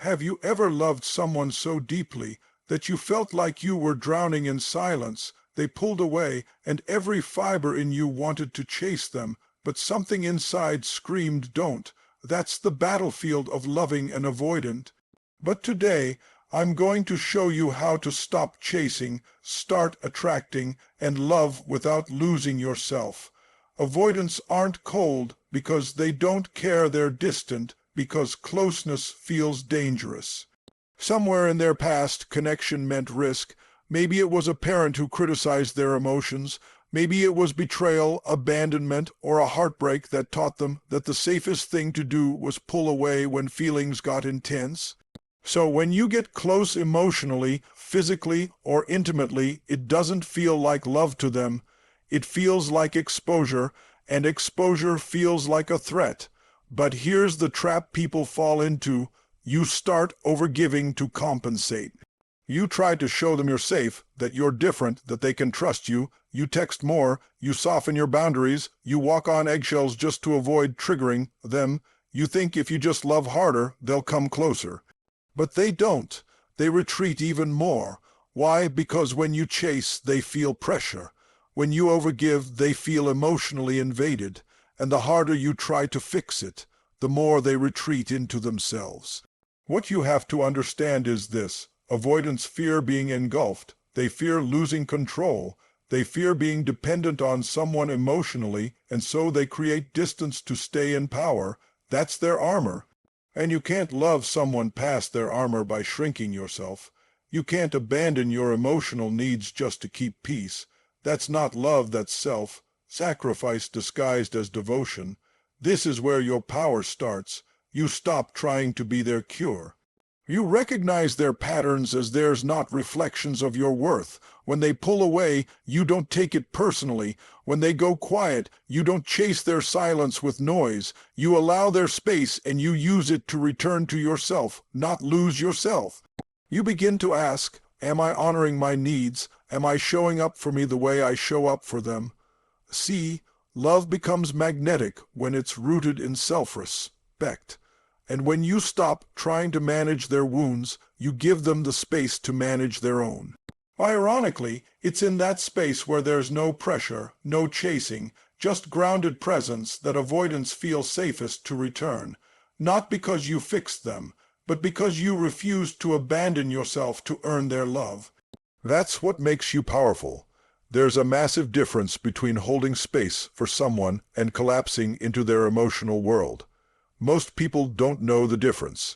Have you ever loved someone so deeply that you felt like you were drowning in silence? They pulled away, and every fiber in you wanted to chase them, but something inside screamed, "Don't." That's the battlefield of loving an avoidant. But today, I'm going to show you how to stop chasing, start attracting, and love without losing yourself. Avoidants aren't cold because they don't care, they're distant because closeness feels dangerous. Somewhere in their past, connection meant risk. Maybe it was a parent who criticized their emotions. Maybe it was betrayal, abandonment, or a heartbreak that taught them that the safest thing to do was pull away when feelings got intense. So when you get close emotionally, physically, or intimately, it doesn't feel like love to them. It feels like exposure, and exposure feels like a threat. But here's the trap people fall into. You start overgiving to compensate. You try to show them you're safe, that you're different, that they can trust you. You text more, you soften your boundaries, you walk on eggshells just to avoid triggering them. You think if you just love harder, they'll come closer. But they don't. They retreat even more. Why? Because when you chase, they feel pressure. When you overgive, they feel emotionally invaded. And the harder you try to fix it, the more they retreat into themselves. What you have to understand is this. Avoidants fear being engulfed. They fear losing control. They fear being dependent on someone emotionally, and so they create distance to stay in power. That's their armor. And you can't love someone past their armor by shrinking yourself. You can't abandon your emotional needs just to keep peace. That's not love, that's self-sacrifice disguised as devotion. This is where your power starts. You stop trying to be their cure. You recognize their patterns as theirs, not reflections of your worth. When they pull away, you don't take it personally. When they go quiet, you don't chase their silence with noise. You allow their space and you use it to return to yourself, not lose yourself. You begin to ask, am I honoring my needs? Am I showing up for me the way I show up for them? See, love becomes magnetic when it's rooted in self-respect. And when you stop trying to manage their wounds, you give them the space to manage their own. Ironically, it's in that space where there's no pressure, no chasing, just grounded presence that avoidants feel safest to return. Not because you fixed them, but because you refused to abandon yourself to earn their love. That's what makes you powerful. There's a massive difference between holding space for someone and collapsing into their emotional world. Most people don't know the difference.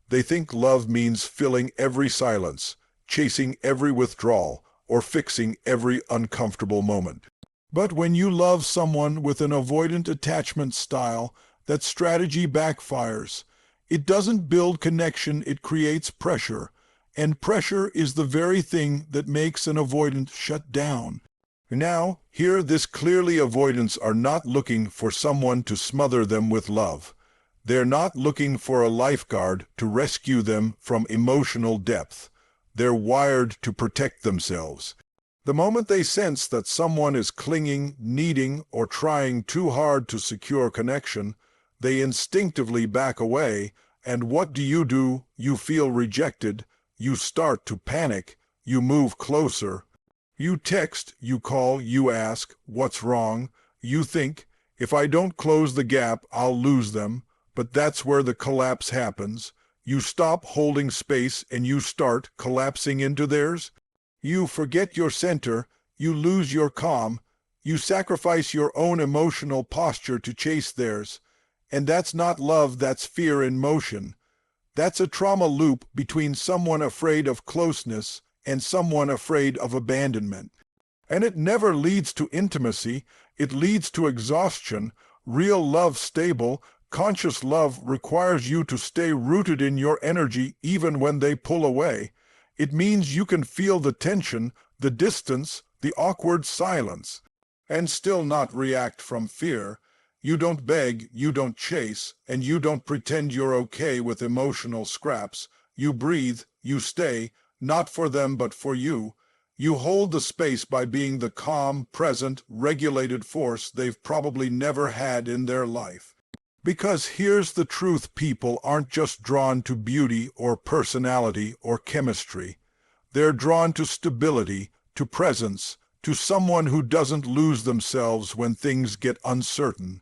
They think love means filling every silence, chasing every withdrawal, or fixing every uncomfortable moment. But when you love someone with an avoidant attachment style, that strategy backfires. It doesn't build connection, it creates pressure. And pressure is the very thing that makes an avoidant shut down. Now, hear this clearly: avoidants are not looking for someone to smother them with love. They're not looking for a lifeguard to rescue them from emotional depth. They're wired to protect themselves. The moment they sense that someone is clinging, needing, or trying too hard to secure connection, they instinctively back away. And what do? You feel rejected. You start to panic. You move closer. You text, you call, you ask, what's wrong? You think, if I don't close the gap, I'll lose them. But that's where the collapse happens. You stop holding space and you start collapsing into theirs. You forget your center. You lose your calm. You sacrifice your own emotional posture to chase theirs. And that's not love, that's fear in motion. That's a trauma loop between someone afraid of closeness and someone afraid of abandonment. And it never leads to intimacy. It leads to exhaustion. Real love, stable, conscious love, requires you to stay rooted in your energy even when they pull away. It means you can feel the tension, the distance, the awkward silence, and still not react from fear. You don't beg, you don't chase, and you don't pretend you're okay with emotional scraps. You breathe, you stay, not for them but for you. You hold the space by being the calm, present, regulated force they've probably never had in their life. Because here's the truth: people aren't just drawn to beauty or personality or chemistry. They're drawn to stability, to presence, to someone who doesn't lose themselves when things get uncertain.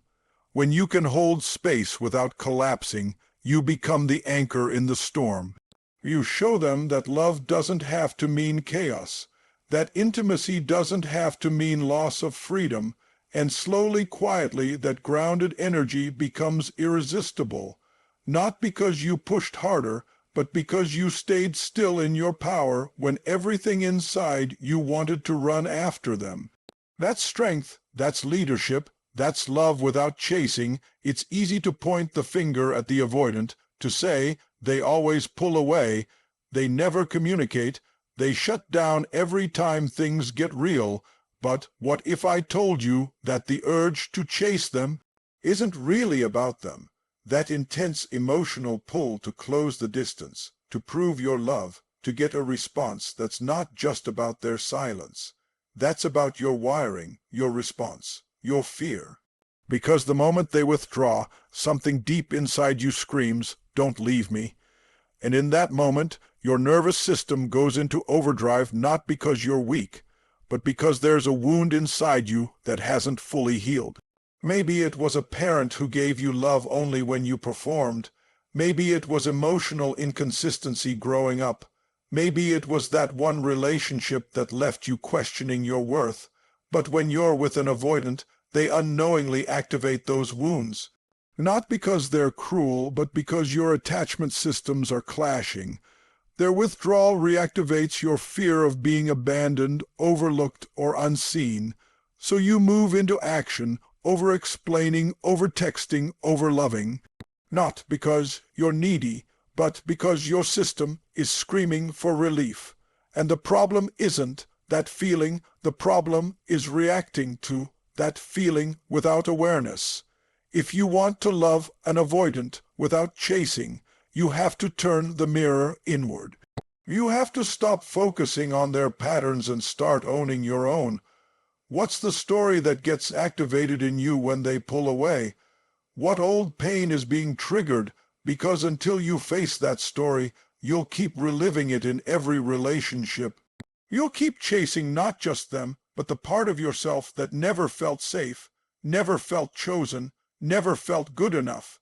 When you can hold space without collapsing, you become the anchor in the storm. You show them that love doesn't have to mean chaos, that intimacy doesn't have to mean loss of freedom, and slowly, quietly, that grounded energy becomes irresistible, not because you pushed harder, but because you stayed still in your power when everything inside you wanted to run after them. That's strength, that's leadership, that's love without chasing. It's easy to point the finger at the avoidant, to say, they always pull away, they never communicate, they shut down every time things get real. But what if I told you that the urge to chase them isn't really about them? That intense emotional pull to close the distance, to prove your love, to get a response that's not just about their silence. That's about your wiring, your response, your fear. Because the moment they withdraw, something deep inside you screams, "Don't leave me." And in that moment, your nervous system goes into overdrive, not because you're weak, but because there's a wound inside you that hasn't fully healed. Maybe it was a parent who gave you love only when you performed. Maybe it was emotional inconsistency growing up. Maybe it was that one relationship that left you questioning your worth. But when you're with an avoidant, they unknowingly activate those wounds. Not because they're cruel, but because your attachment systems are clashing. Their withdrawal reactivates your fear of being abandoned, overlooked, or unseen. So you move into action, over-explaining, over-texting, over-loving. Not because you're needy, but because your system is screaming for relief. And the problem isn't that feeling, the problem is reacting to that feeling without awareness. If you want to love an avoidant without chasing, you have to turn the mirror inward. You have to stop focusing on their patterns and start owning your own. What's the story that gets activated in you when they pull away? What old pain is being triggered? Because until you face that story, you'll keep reliving it in every relationship. You'll keep chasing not just them, but the part of yourself that never felt safe, never felt chosen, never felt good enough.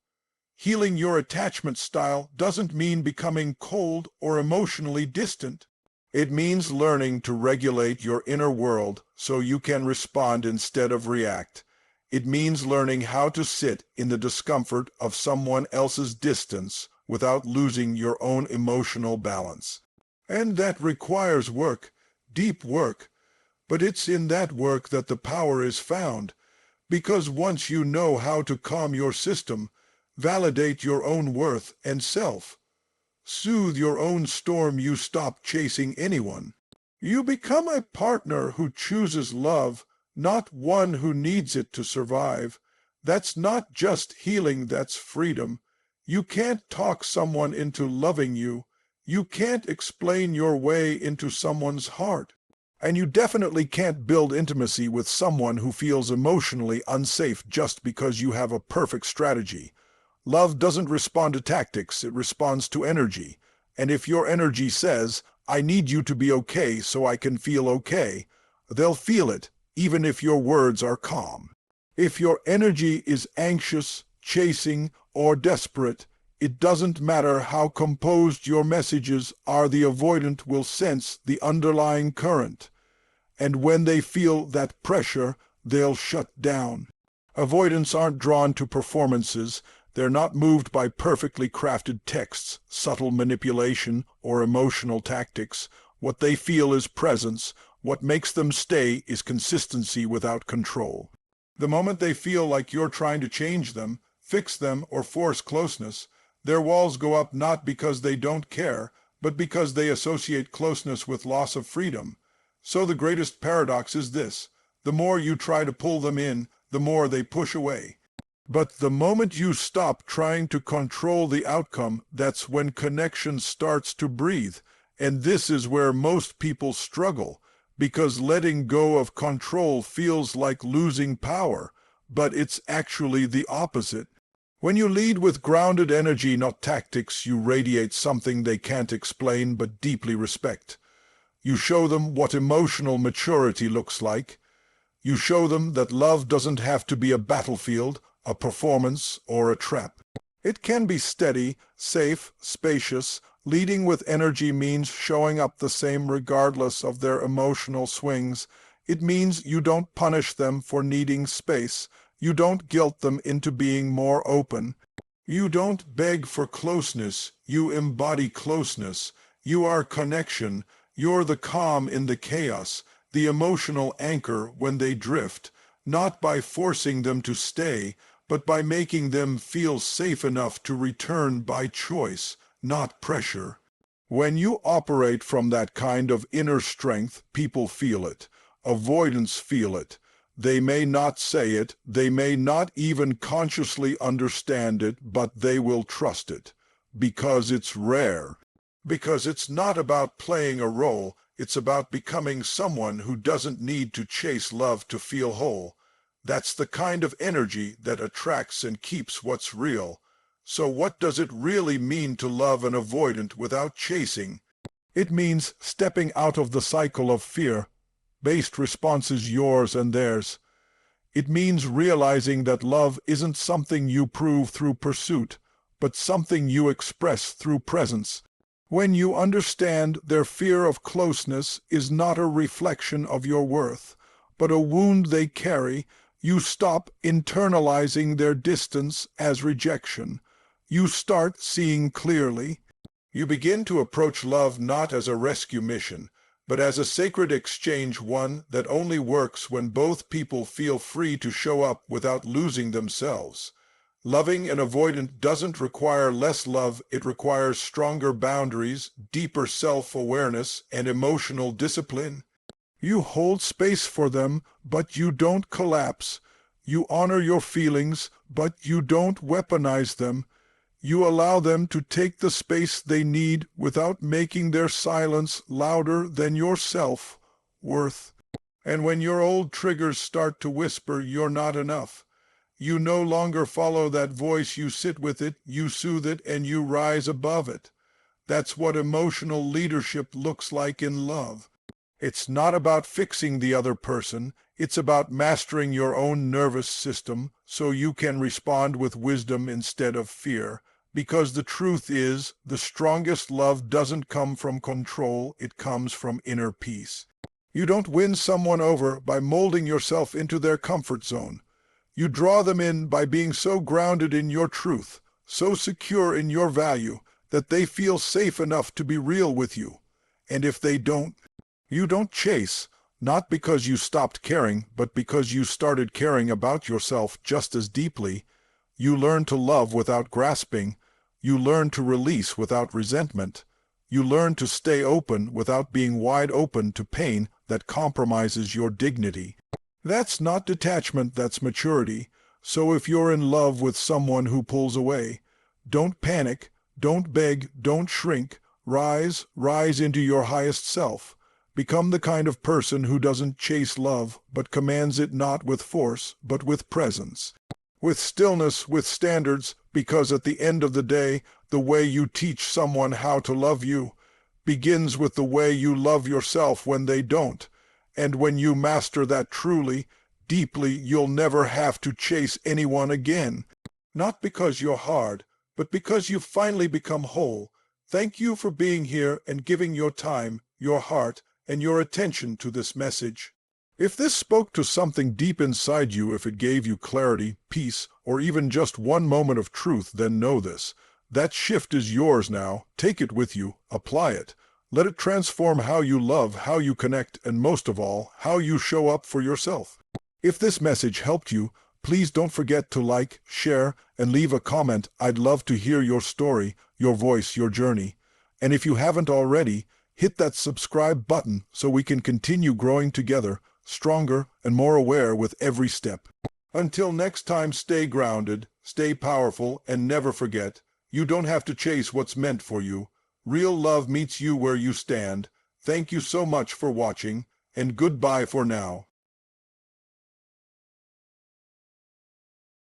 Healing your attachment style doesn't mean becoming cold or emotionally distant. It means learning to regulate your inner world so you can respond instead of react. It means learning how to sit in the discomfort of someone else's distance without losing your own emotional balance. And that requires work, deep work. But it's in that work that the power is found. Because once you know how to calm your system, validate your own worth and self, soothe your own storm, you stop chasing anyone. You become a partner who chooses love, not one who needs it to survive. That's not just healing, that's freedom. You can't talk someone into loving you. You can't explain your way into someone's heart. And you definitely can't build intimacy with someone who feels emotionally unsafe just because you have a perfect strategy. Love doesn't respond to tactics, it responds to energy. And if your energy says, "I need you to be okay so I can feel okay," they'll feel it, even if your words are calm. If your energy is anxious, chasing, or desperate, it doesn't matter how composed your messages are, the avoidant will sense the underlying current. And when they feel that pressure, they'll shut down. Avoidants aren't drawn to performances. They're not moved by perfectly crafted texts, subtle manipulation, or emotional tactics. What they feel is presence. What makes them stay is consistency without control. The moment they feel like you're trying to change them, fix them, or force closeness, their walls go up, not because they don't care, but because they associate closeness with loss of freedom. So the greatest paradox is this: the more you try to pull them in, the more they push away. But the moment you stop trying to control the outcome, that's when connection starts to breathe. And this is where most people struggle, because letting go of control feels like losing power, but it's actually the opposite. When you lead with grounded energy, not tactics, you radiate something they can't explain but deeply respect. You show them what emotional maturity looks like. You show them that love doesn't have to be a battlefield, a performance, or a trap. It can be steady, safe, spacious. Leading with energy means showing up the same regardless of their emotional swings. It means you don't punish them for needing space. You don't guilt them into being more open. You don't beg for closeness. You embody closeness. You are connection. You're the calm in the chaos, the emotional anchor when they drift, not by forcing them to stay, but by making them feel safe enough to return by choice, not pressure. When you operate from that kind of inner strength, people feel it. Avoidants feel it. They may not say it, they may not even consciously understand it, but they will trust it. Because it's rare. Because it's not about playing a role, it's about becoming someone who doesn't need to chase love to feel whole. That's the kind of energy that attracts and keeps what's real. So what does it really mean to love an avoidant without chasing? It means stepping out of the cycle of fear-based responses, yours and theirs. It means realizing that love isn't something you prove through pursuit, but something you express through presence. When you understand their fear of closeness is not a reflection of your worth, but a wound they carry, you stop internalizing their distance as rejection. You start seeing clearly. You begin to approach love not as a rescue mission, but as a sacred exchange, one that only works when both people feel free to show up without losing themselves. Loving an avoidant doesn't require less love, it requires stronger boundaries, deeper self-awareness, and emotional discipline. You hold space for them, but you don't collapse. You honor your feelings, but you don't weaponize them. You allow them to take the space they need without making their silence louder than your self-worth. And when your old triggers start to whisper you're not enough, you no longer follow that voice, you sit with it, you soothe it, and you rise above it. That's what emotional leadership looks like in love. It's not about fixing the other person, it's about mastering your own nervous system so you can respond with wisdom instead of fear. Because the truth is, the strongest love doesn't come from control, it comes from inner peace. You don't win someone over by molding yourself into their comfort zone. You draw them in by being so grounded in your truth, so secure in your value, that they feel safe enough to be real with you. And if they don't, you don't chase, not because you stopped caring, but because you started caring about yourself just as deeply. You learn to love without grasping. You learn to release without resentment. You learn to stay open without being wide open to pain that compromises your dignity. That's not detachment, that's maturity. So if you're in love with someone who pulls away, don't panic, don't beg, don't shrink. Rise into your highest self. Become the kind of person who doesn't chase love, but commands it not with force, but with presence. With stillness, with standards, because at the end of the day, the way you teach someone how to love you begins with the way you love yourself when they don't. And when you master that truly, deeply, you'll never have to chase anyone again. Not because you're hard, but because you've finally become whole. Thank you for being here and giving your time, your heart, and your attention to this message. If this spoke to something deep inside you, if it gave you clarity, peace, or even just one moment of truth, then know this. That shift is yours now. Take it with you. Apply it. Let it transform how you love, how you connect, and most of all, how you show up for yourself. If this message helped you, please don't forget to like, share, and leave a comment. I'd love to hear your story, your voice, your journey. And if you haven't already, hit that subscribe button so we can continue growing together, stronger and more aware with every step. Until next time, stay grounded, stay powerful, and never forget, you don't have to chase what's meant for you. Real love meets you where you stand. Thank you so much for watching, and goodbye for now.